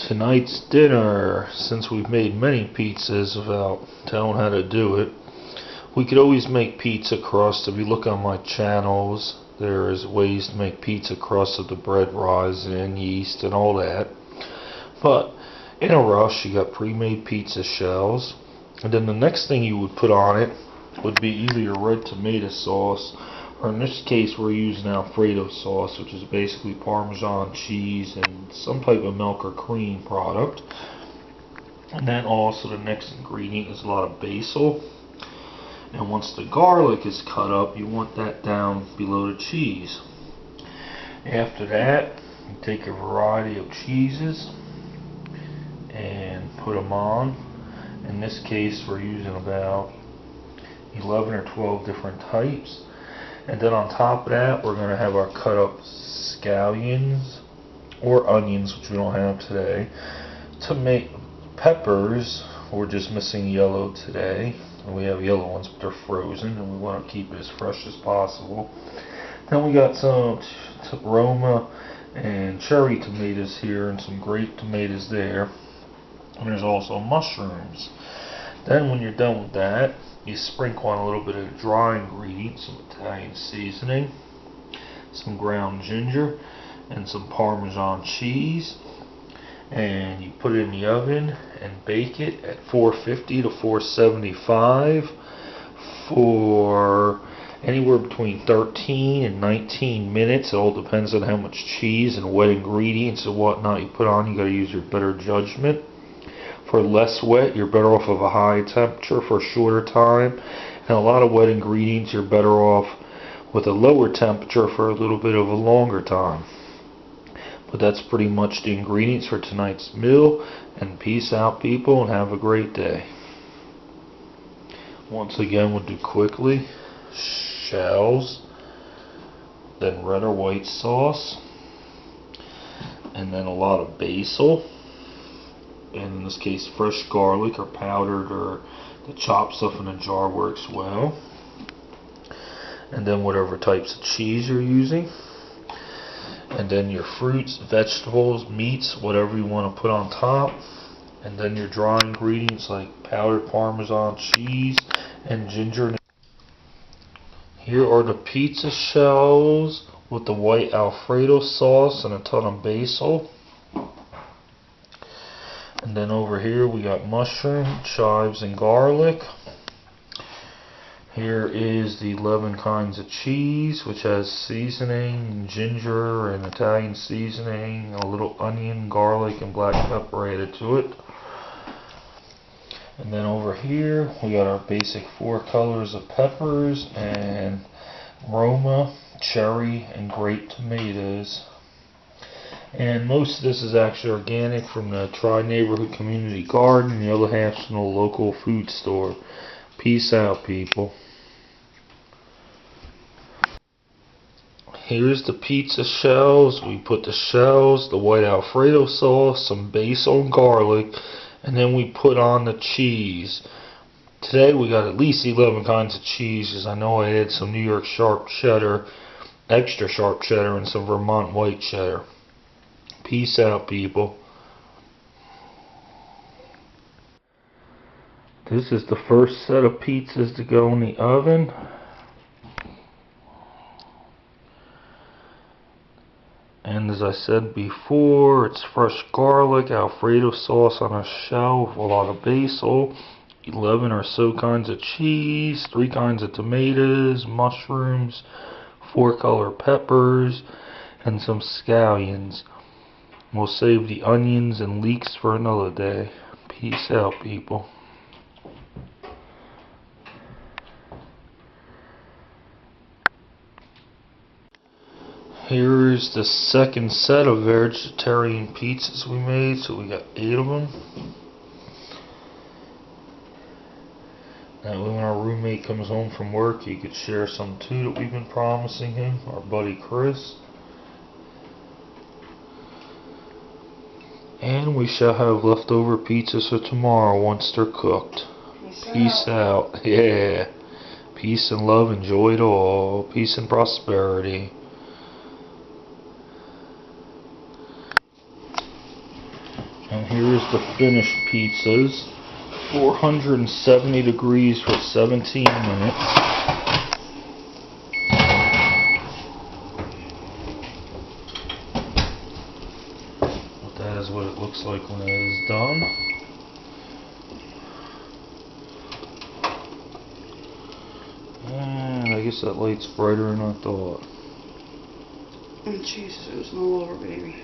Tonight's dinner, since we've made many pizzas without telling how to do it, we could always make pizza crust. If you look on my channels, there is ways to make pizza crust with the bread rising and yeast and all that. But in a rush, you got pre-made pizza shells, and then the next thing you would put on it would be either your red tomato sauce, or in this case we're using Alfredo sauce, which is basically Parmesan cheese and some type of milk or cream product. And then also the next ingredient is a lot of basil. And once the garlic is cut up, you want that down below the cheese. After that, you take a variety of cheeses and put them on. In this case, we're using about 11 or 12 different types. And then on top of that, we're going to have our cut up scallions or onions, which we don't have today. Peppers, we're just missing yellow today. And we have yellow ones, but they're frozen, and we want to keep it as fresh as possible. Then we got some Roma and cherry tomatoes here, and some grape tomatoes there. And there's also mushrooms. Then when you're done with that, you sprinkle on a little bit of dry ingredients, some Italian seasoning, some ground ginger, and some Parmesan cheese. And you put it in the oven and bake it at 450 to 475 for anywhere between 13 and 19 minutes. It all depends on how much cheese and wet ingredients and whatnot you put on. You got to use your better judgment. For less wet, you're better off of a high temperature for a shorter time. And a lot of wet ingredients, you're better off with a lower temperature for a little bit of a longer time. But that's pretty much the ingredients for tonight's meal. And peace out, people, and have a great day. Once again, we'll do quickly. Shells, then red or white sauce, and then a lot of basil. And in this case, fresh garlic or powdered, or the chopped stuff in a jar works well. And then whatever types of cheese you're using. And then your fruits, vegetables, meats, whatever you want to put on top. And then your dry ingredients like powdered Parmesan cheese and ginger. Here are the pizza shells with the white Alfredo sauce and a ton of basil. And then over here we got mushroom, chives, and garlic. Here is the 11 kinds of cheese, which has seasoning, ginger, and Italian seasoning, a little onion, garlic, and black pepper added to it. And then over here we got our basic 4 colors of peppers and Roma, cherry, and grape tomatoes. And most of this is actually organic from the Tri-Neighborhood Community Garden, and the other half's from the local food store. Peace out, people. Here's the pizza shells. We put the shells, the white Alfredo sauce, some basil and garlic, and then we put on the cheese. Today we got at least 11 kinds of cheeses. I know I added some New York sharp cheddar, extra sharp cheddar, and some Vermont white cheddar. Peace out, people. This is the first set of pizzas to go in the oven. And as I said before, it's fresh garlic, Alfredo sauce on a shell with a lot of basil, 11 or so kinds of cheese, 3 kinds of tomatoes, mushrooms, 4 color peppers, and some scallions. We'll save the onions and leeks for another day. Peace out, people. Here is the second set of vegetarian pizzas we made. So we got 8 of them. Now when our roommate comes home from work, he could share some too that we've been promising him, our buddy Chris. And we shall have leftover pizzas for tomorrow once they're cooked. Peace out. Yeah. Peace and love. Enjoy it all. Peace and prosperity. And here's the finished pizzas. 470 degrees for 17 minutes. But that is what it looks like when it is done. And I guess that light's brighter than I thought. Oh Jesus, it was all over, baby.